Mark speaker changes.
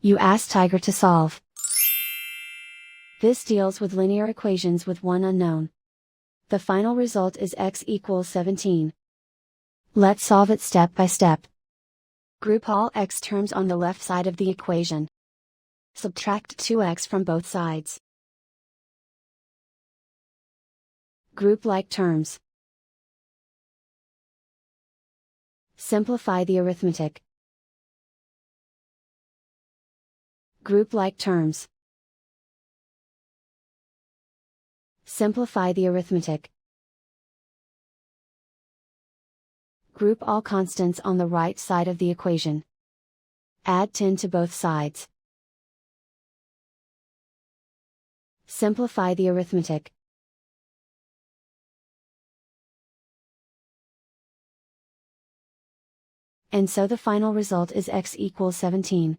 Speaker 1: You ask Tiger to solve. This deals with linear equations with one unknown. The final result is x equals 17. Let's solve it step by step. Group all x terms on the left side of the equation. Subtract 2x from both sides. Group like terms. Simplify the arithmetic. Group like terms. Simplify the arithmetic. Group all constants on the right side of the equation. Add 10 to both sides. Simplify the arithmetic. And so the final result is x equals 17.